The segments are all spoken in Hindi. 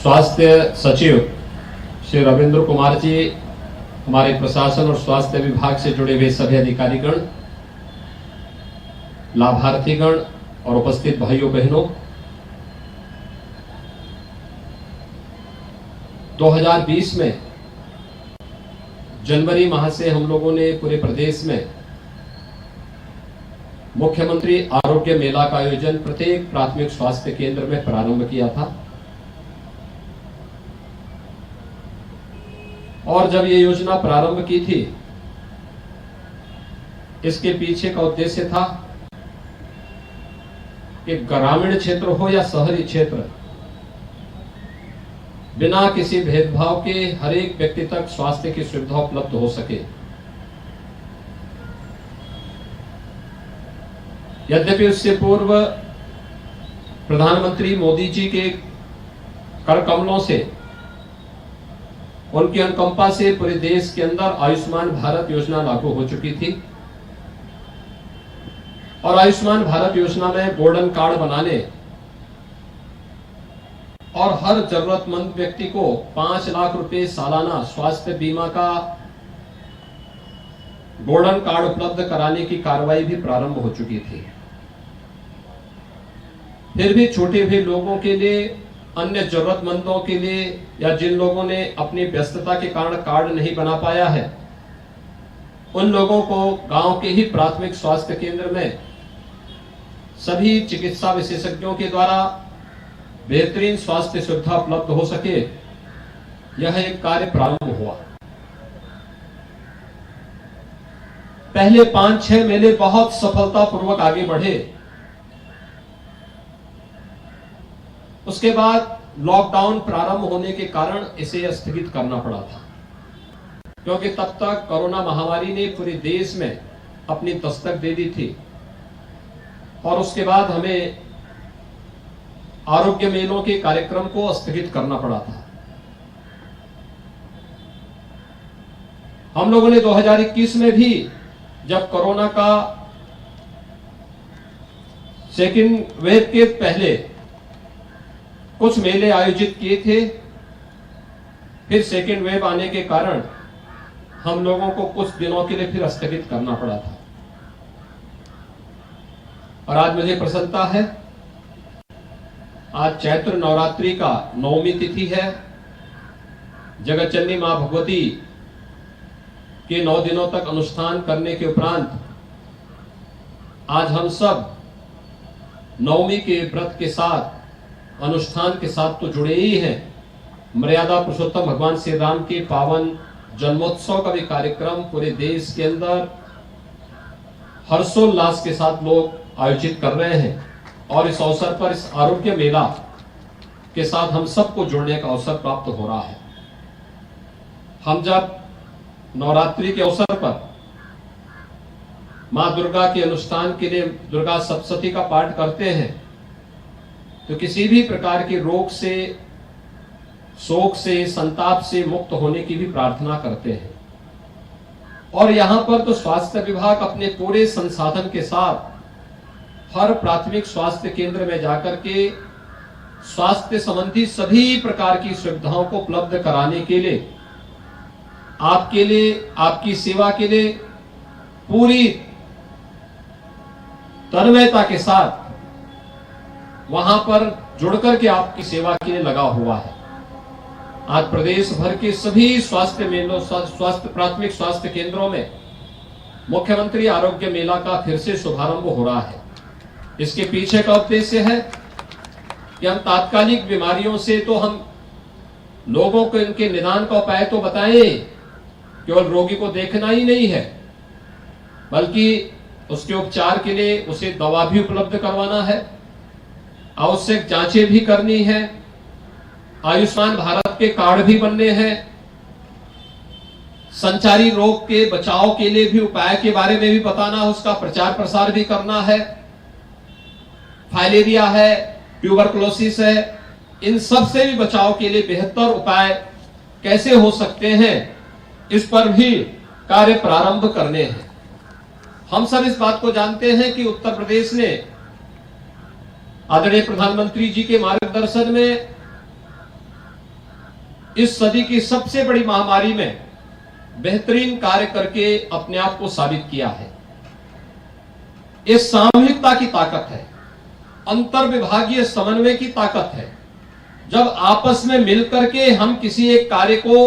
स्वास्थ्य सचिव श्री रविंद्र कुमार जी, हमारे प्रशासन और स्वास्थ्य विभाग से जुड़े हुए सभी अधिकारीगण, लाभार्थीगण और उपस्थित भाइयों बहनों, 2020 में जनवरी माह से हम लोगों ने पूरे प्रदेश में मुख्यमंत्री आरोग्य मेला का आयोजन प्रत्येक प्राथमिक स्वास्थ्य केंद्र में प्रारंभ किया था। और जब ये योजना प्रारंभ की थी, इसके पीछे का उद्देश्य था कि ग्रामीण क्षेत्र हो या शहरी क्षेत्र, बिना किसी भेदभाव के हर एक व्यक्ति तक स्वास्थ्य की सुविधा उपलब्ध हो सके। यद्यपि उससे पूर्व प्रधानमंत्री मोदी जी के कर कमलों से, उनकी अनुकंपा से पूरे देश के अंदर आयुष्मान भारत योजना लागू हो चुकी थी और आयुष्मान भारत योजना में गोल्डन कार्ड बनाने और हर जरूरतमंद व्यक्ति को 5 लाख रुपए सालाना स्वास्थ्य बीमा का गोल्डन कार्ड उपलब्ध कराने की कार्रवाई भी प्रारंभ हो चुकी थी। फिर भी छूटे हुए लोगों के लिए, अन्य जरूरतमंदों के लिए, या जिन लोगों ने अपनी व्यस्तता के कारण कार्ड नहीं बना पाया है, उन लोगों को गांव के ही प्राथमिक स्वास्थ्य केंद्र में सभी चिकित्सा विशेषज्ञों के द्वारा बेहतरीन स्वास्थ्य सुविधा उपलब्ध हो सके, यह एक कार्य प्रारंभ हुआ। पहले 5-6 मेले बहुत सफलतापूर्वक आगे बढ़े। उसके बाद लॉकडाउन प्रारंभ होने के कारण इसे स्थगित करना पड़ा था, क्योंकि तब तक कोरोना महामारी ने पूरे देश में अपनी दस्तक दे दी थी और उसके बाद हमें आरोग्य मेलों के कार्यक्रम को स्थगित करना पड़ा था। हम लोगों ने 2021 में भी, जब कोरोना का सेकेंड वेव के पहले कुछ मेले आयोजित किए थे, फिर सेकेंड वेव आने के कारण हम लोगों को कुछ दिनों के लिए फिर स्थगित करना पड़ा था। और आज मुझे प्रसन्नता है, आज चैत्र नवरात्रि का 9वीं तिथि है। जगतजननी मां भगवती के 9 दिनों तक अनुष्ठान करने के उपरांत आज हम सब 9वीं के व्रत के साथ, अनुष्ठान के साथ तो जुड़े ही हैं। मर्यादा पुरुषोत्तम भगवान श्री राम के पावन जन्मोत्सव का भी कार्यक्रम पूरे देश के अंदर हर्षोल्लास के साथ लोग आयोजित कर रहे हैं और इस अवसर पर, इस आरोग्य मेला के साथ हम सबको जुड़ने का अवसर प्राप्त हो रहा है। हम जब नवरात्रि के अवसर पर मां दुर्गा के अनुष्ठान के लिए दुर्गा सप्तशती का पाठ करते हैं, तो किसी भी प्रकार के रोग से, शोक से, संताप से मुक्त होने की भी प्रार्थना करते हैं। और यहां पर तो स्वास्थ्य विभाग अपने पूरे संसाधन के साथ हर प्राथमिक स्वास्थ्य केंद्र में जाकर के स्वास्थ्य संबंधी सभी प्रकार की सुविधाओं को उपलब्ध कराने के लिए, आपके लिए, आपकी सेवा के लिए पूरी तन्मयता के साथ वहां पर जुड़कर के आपकी सेवा के लिए लगा हुआ है। आज प्रदेश भर के सभी स्वास्थ्य मेलों, प्राथमिक स्वास्थ्य केंद्रों में मुख्यमंत्री आरोग्य मेला का फिर से शुभारंभ हो रहा है। इसके पीछे का उद्देश्य है कि हम तात्कालिक बीमारियों से तो हम लोगों को इनके निदान का उपाय तो बताएं, केवल रोगी को देखना ही नहीं है, बल्कि उसके उपचार के लिए उसे दवा भी उपलब्ध करवाना है, आवश्यक जांचें भी करनी है, आयुष्मान भारत के कार्ड भी बनने हैं, संचारी रोग के बचाव के लिए भी उपाय के बारे में भी बताना, उसका प्रचार प्रसार भी करना है। फाइलेरिया है, ट्यूबरकुलोसिस है, इन सब से भी बचाव के लिए बेहतर उपाय कैसे हो सकते हैं, इस पर भी कार्य प्रारंभ करने हैं। हम सब इस बात को जानते हैं कि उत्तर प्रदेश ने आदरणीय प्रधानमंत्री जी के मार्गदर्शन में इस सदी की सबसे बड़ी महामारी में बेहतरीन कार्य करके अपने आप को साबित किया है। ये सामूहिकता की ताकत है, अंतर विभागीय समन्वय की ताकत है। जब आपस में मिलकर के हम किसी एक कार्य को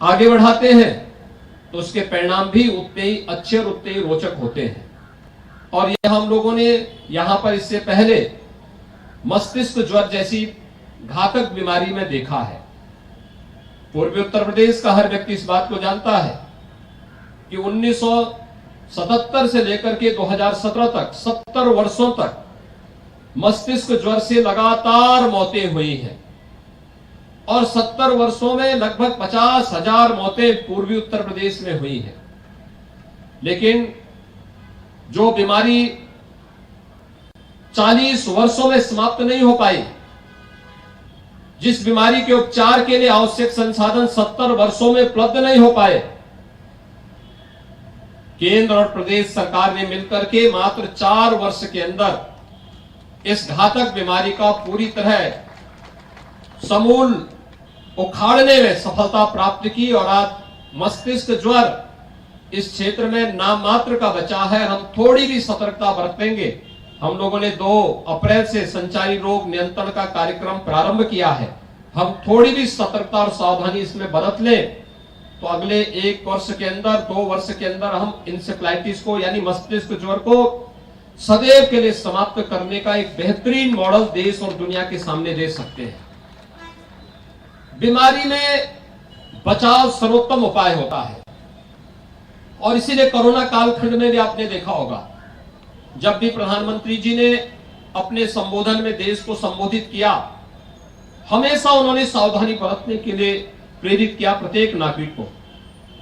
आगे बढ़ाते हैं तो उसके परिणाम भी उतने ही अच्छे और उतने ही रोचक होते हैं। और यह हम लोगों ने यहां पर इससे पहले मस्तिष्क ज्वर जैसी घातक बीमारी में देखा है। पूर्वी उत्तर प्रदेश का हर व्यक्ति इस बात को जानता है कि 1977 से लेकर के 2017 तक 70 वर्षों तक मस्तिष्क ज्वर से लगातार मौतें हुई हैं और 70 वर्षों में लगभग 50,000 मौतें पूर्वी उत्तर प्रदेश में हुई हैं। लेकिन जो बीमारी 40 वर्षों में समाप्त नहीं हो पाई, जिस बीमारी के उपचार के लिए आवश्यक संसाधन 70 वर्षों में उपलब्ध नहीं हो पाए, केंद्र और प्रदेश सरकार ने मिलकर के मात्र 4 वर्ष के अंदर इस घातक बीमारी का पूरी तरह समूल उखाड़ने में सफलता प्राप्त की और आज मस्तिष्क ज्वर इस क्षेत्र में नाम मात्र का बचा है। हम थोड़ी भी सतर्कता बरतेंगे। हम लोगों ने 2 अप्रैल से संचारी रोग नियंत्रण का कार्यक्रम प्रारंभ किया है। हम थोड़ी भी सतर्कता और सावधानी इसमें बरत लें तो अगले 1 वर्ष के अंदर 2 वर्ष के अंदर हम इंसेफ्लाइटिस को यानी मस्तिष्क ज्वर को सदैव के लिए समाप्त करने का एक बेहतरीन मॉडल देश और दुनिया के सामने दे सकते हैं। बीमारी में बचाव सर्वोत्तम उपाय होता है और इसीलिए कोरोना कालखंड में भी आपने देखा होगा, जब भी प्रधानमंत्री जी ने अपने संबोधन में देश को संबोधित किया, हमेशा उन्होंने सावधानी बरतने के लिए प्रेरित किया प्रत्येक नागरिक को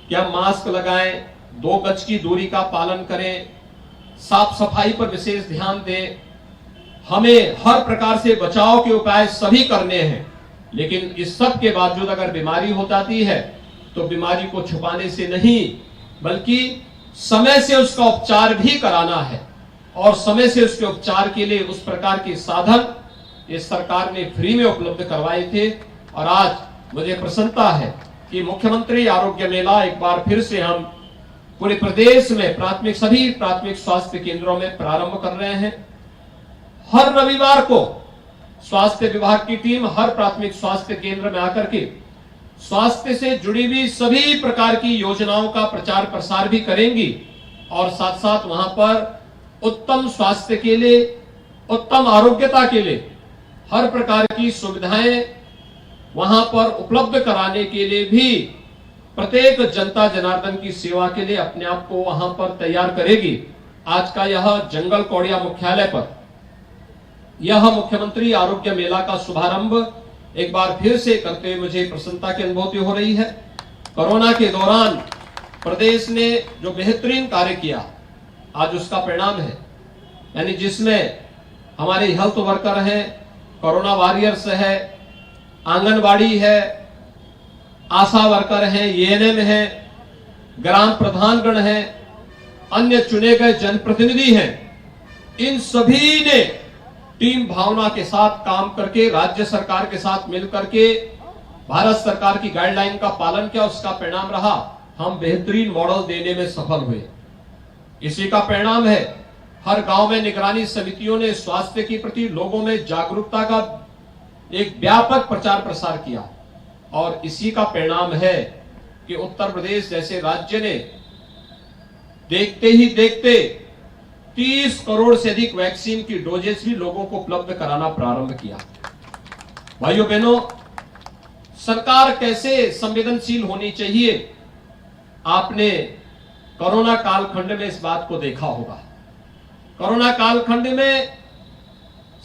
कि हम मास्क लगाएं, 2 गज की दूरी का पालन करें, साफ सफाई पर विशेष ध्यान दें। हमें हर प्रकार से बचाव के उपाय सभी करने हैं, लेकिन इस सब के बावजूद अगर बीमारी हो जाती है तो बीमारी को छुपाने से नहीं बल्कि समय से उसका उपचार भी कराना है और समय से उसके उपचार के लिए उस प्रकार के साधन इस सरकार ने फ्री में उपलब्ध करवाए थे। और आज मुझे प्रसन्नता है कि मुख्यमंत्री आरोग्य मेला एक बार फिर से हम पूरे प्रदेश में सभी प्राथमिक स्वास्थ्य केंद्रों में प्रारंभ कर रहे हैं। हर रविवार को स्वास्थ्य विभाग की टीम हर प्राथमिक स्वास्थ्य केंद्र में आकर के स्वास्थ्य से जुड़ी हुई सभी प्रकार की योजनाओं का प्रचार प्रसार भी करेंगी और साथ साथ वहां पर उत्तम स्वास्थ्य के लिए, उत्तम आरोग्यता के लिए हर प्रकार की सुविधाएं वहां पर उपलब्ध कराने के लिए भी प्रत्येक जनता जनार्दन की सेवा के लिए अपने आप को वहां पर तैयार करेगी। आज का यह जंगल कौड़िया मुख्यालय पर यह मुख्यमंत्री आरोग्य मेला का शुभारंभ एक बार फिर से करते हुए मुझे प्रसन्नता की अनुभूति हो रही है। कोरोना के दौरान प्रदेश ने जो बेहतरीन कार्य किया आज उसका परिणाम है, यानी जिसमें हमारे हेल्थ वर्कर हैं, कोरोना वॉरियर्स है, आंगनबाड़ी है, आशा वर्कर हैं, एएनएम हैं, ग्राम प्रधानगण हैं, अन्य चुने गए जनप्रतिनिधि हैं, इन सभी ने टीम भावना के साथ काम करके राज्य सरकार के साथ मिलकर के भारत सरकार की गाइडलाइन का पालन किया। उसका परिणाम रहा हम बेहतरीन मॉडल देने में सफल हुए। इसी का परिणाम है हर गांव में निगरानी समितियों ने स्वास्थ्य के प्रति लोगों में जागरूकता का एक व्यापक प्रचार प्रसार किया और इसी का परिणाम है कि उत्तर प्रदेश जैसे राज्य ने देखते ही देखते 30 करोड़ से अधिक वैक्सीन की डोजेस भी लोगों को उपलब्ध कराना प्रारंभ किया। भाइयों बहनों, सरकार कैसे संवेदनशील होनी चाहिए, आपने कोरोना कालखंड में इस बात को देखा होगा। कोरोना कालखंड में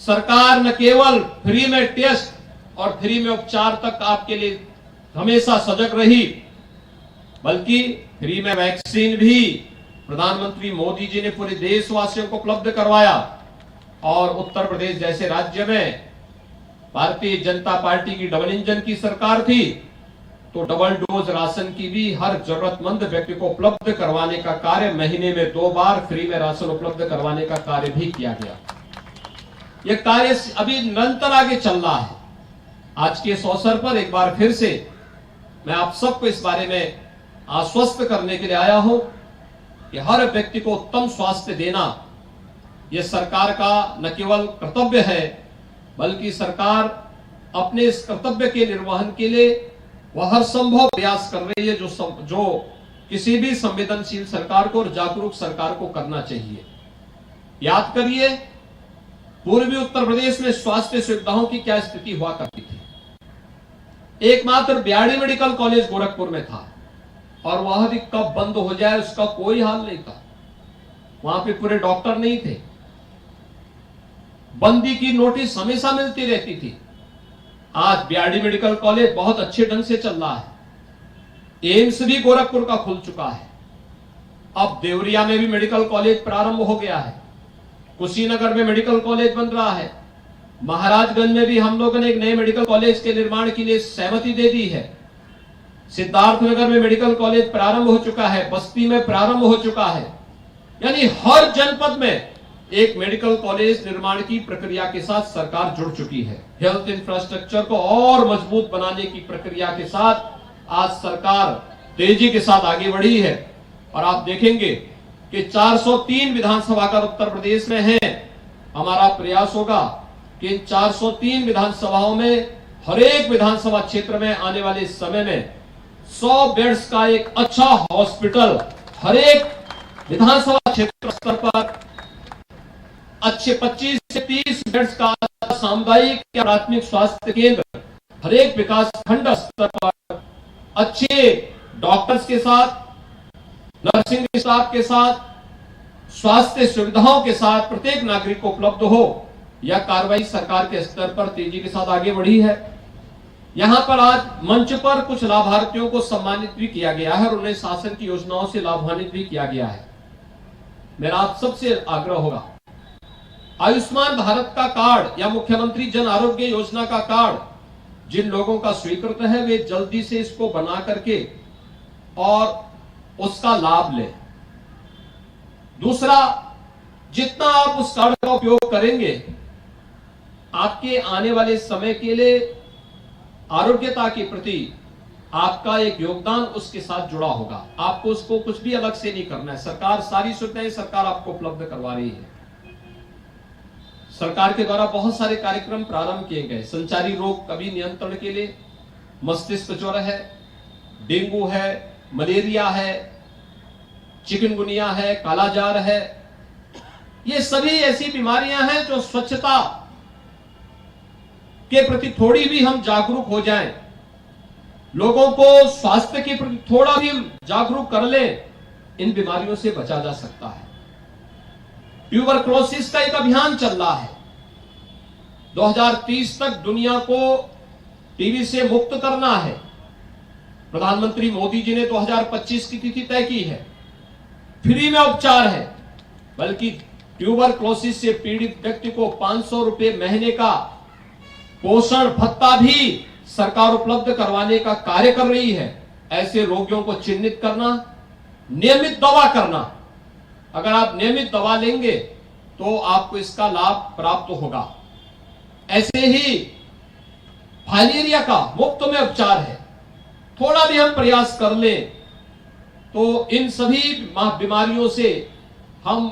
सरकार न केवल फ्री में टेस्ट और फ्री में उपचार तक आपके लिए हमेशा सजग रही, बल्कि फ्री में वैक्सीन भी प्रधानमंत्री मोदी जी ने पूरे देशवासियों को उपलब्ध करवाया। और उत्तर प्रदेश जैसे राज्य में भारतीय जनता पार्टी की डबल इंजन की सरकार थी तो डबल डोज राशन की भी हर जरूरतमंद व्यक्ति को उपलब्ध करवाने का कार्य, महीने में 2 बार फ्री में राशन उपलब्ध करवाने का कार्य भी किया गया। यह कार्य अभी निरंतर आगे चल रहा है। आज के इस अवसर पर एक बार फिर से मैं आप सबको इस बारे में आश्वस्त करने के लिए आया हूं कि हर व्यक्ति को उत्तम स्वास्थ्य देना यह सरकार का न केवल कर्तव्य है, बल्कि सरकार अपने इस कर्तव्य के निर्वहन के लिए वह हर संभव प्रयास कर रही है जो किसी भी संवेदनशील सरकार को और जागरूक सरकार को करना चाहिए। याद करिए, पूर्वी उत्तर प्रदेश में स्वास्थ्य सुविधाओं की क्या स्थिति हुआ करती थी। एकमात्र बीआरडी मेडिकल कॉलेज गोरखपुर में था और वह भी कब बंद हो जाए उसका कोई हाल नहीं था। वहां पे पूरे डॉक्टर नहीं थे। बंदी की नोटिस हमेशा मिलती रहती थी। आज बीआरडी मेडिकल कॉलेज बहुत अच्छे ढंग से चल रहा है। एम्स भी गोरखपुर का खुल चुका है। अब देवरिया में भी मेडिकल कॉलेज प्रारंभ हो गया है। कुशीनगर में मेडिकल कॉलेज बन रहा है। महाराजगंज में भी हम लोगों ने एक नए मेडिकल कॉलेज के निर्माण के लिए सहमति दे दी है। सिद्धार्थनगर में मेडिकल कॉलेज प्रारंभ हो चुका है। बस्ती में प्रारंभ हो चुका है। यानी हर जनपद में एक मेडिकल कॉलेज निर्माण की प्रक्रिया के साथ सरकार जुड़ चुकी है। हेल्थ इंफ्रास्ट्रक्चर को और मजबूत बनाने की प्रक्रिया के साथ आज सरकार तेजी के साथ आगे बढ़ी है। और आप देखेंगे कि 403 विधानसभा अगर उत्तर प्रदेश में है, हमारा प्रयास होगा कि इन 403 विधानसभाओं में हर एक विधानसभा क्षेत्र में आने वाले समय में 100 बेड्स का एक अच्छा हॉस्पिटल हर एक विधानसभा क्षेत्र स्तर पर, अच्छे 25 से 30 बेड्स का सामुदायिक या प्राथमिक स्वास्थ्य केंद्र हर एक विकास खंड स्तर पर, अच्छे डॉक्टर्स के साथ, नर्सिंग स्टाफ के साथ, स्वास्थ्य सुविधाओं के साथ प्रत्येक नागरिक को उपलब्ध हो, यह कार्रवाई सरकार के स्तर पर तेजी के साथ आगे बढ़ी है। यहां पर आज मंच पर कुछ लाभार्थियों को सम्मानित भी किया गया है और उन्हें शासन की योजनाओं से लाभान्वित भी किया गया है। मेरा आप सबसे आग्रह होगा, आयुष्मान भारत का कार्ड या मुख्यमंत्री जन आरोग्य योजना का कार्ड जिन लोगों का स्वीकृत है वे जल्दी से इसको बना करके और उसका लाभ लें। दूसरा, जितना आप उस कार्ड का उपयोग करेंगे, आपके आने वाले समय के लिए आरोग्यता के प्रति आपका एक योगदान उसके साथ जुड़ा होगा। आपको उसको कुछ भी अलग से नहीं करना है। सरकार सारी सुविधाएं सरकार आपको उपलब्ध करवा रही है। सरकार के द्वारा बहुत सारे कार्यक्रम प्रारंभ किए गए। संचारी रोग कभी नियंत्रण के लिए मस्तिष्क ज्वर है, डेंगू है, मलेरिया है, चिकनगुनिया है, कालाजार है, ये सभी ऐसी बीमारियां हैं जो स्वच्छता के प्रति थोड़ी भी हम जागरूक हो जाएं, लोगों को स्वास्थ्य के प्रति थोड़ा भी जागरूक कर लें, इन बीमारियों से बचा जा सकता है। ट्यूबरक्लोसिस का एक अभियान चल रहा है। 2030 तक दुनिया को टीबी से मुक्त करना है। प्रधानमंत्री मोदी जी ने 2025 की तिथि तय की है। फ्री में उपचार है, बल्कि ट्यूबरक्लोसिस से पीड़ित व्यक्ति को 500 रुपए महीने का पोषण भत्ता भी सरकार उपलब्ध करवाने का कार्य कर रही है। ऐसे रोगियों को चिन्हित करना, नियमित दवा करना। अगर आप नियमित दवा लेंगे तो आपको इसका लाभ प्राप्त होगा। ऐसे ही फाइलेरिया का मुफ्त में उपचार है। थोड़ा भी हम प्रयास कर लें तो इन सभी बीमारियों से हम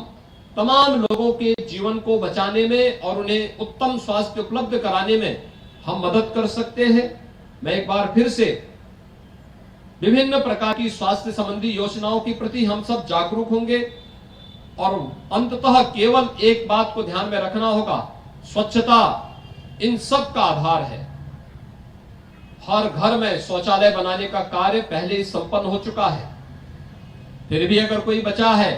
तमाम लोगों के जीवन को बचाने में और उन्हें उत्तम स्वास्थ्य उपलब्ध कराने में हम मदद कर सकते हैं। मैं एक बार फिर से विभिन्न प्रकार की स्वास्थ्य संबंधी योजनाओं के प्रति हम सब जागरूक होंगे और अंततः केवल एक बात को ध्यान में रखना होगा, स्वच्छता इन सब का आधार है। हर घर में शौचालय बनाने का कार्य पहले ही संपन्न हो चुका है। फिर भी अगर कोई बचा है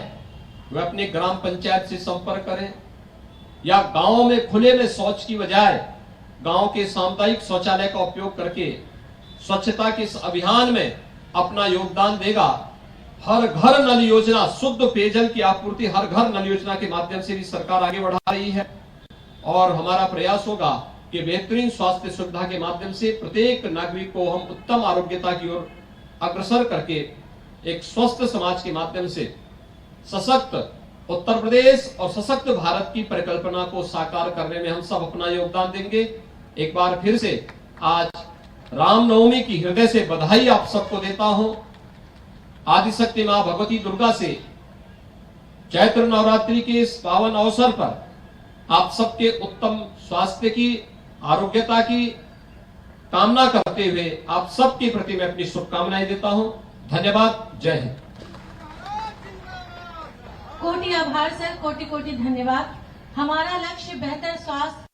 वह अपने ग्राम पंचायत से संपर्क करें या गांव में खुले में शौच की बजाय गांव के सामुदायिक शौचालय का उपयोग करके स्वच्छता के इस अभियान में अपना योगदान देगा। हर घर नल योजना, शुद्ध पेयजल की आपूर्ति हर घर नल योजना के माध्यम से भी सरकार आगे बढ़ा रही है और हमारा प्रयास होगा कि बेहतरीन स्वास्थ्य सुविधा के माध्यम से प्रत्येक नागरिक को हम उत्तम आरोग्यता की ओर अग्रसर करके एक स्वस्थ समाज के माध्यम से सशक्त उत्तर प्रदेश और सशक्त भारत की परिकल्पना को साकार करने में हम सब अपना योगदान देंगे। एक बार फिर से आज रामनवमी की हृदय से बधाई आप सबको देता हूं। आदिशक्ति मां भगवती दुर्गा से चैत्र नवरात्रि के इस पावन अवसर पर आप सबके उत्तम स्वास्थ्य की, आरोग्यता की कामना करते हुए आप सबके प्रति मैं अपनी शुभकामनाएं देता हूं। धन्यवाद। जय हिंद। कोटि आभार सर, कोटि कोटि धन्यवाद। हमारा लक्ष्य बेहतर स्वास्थ्य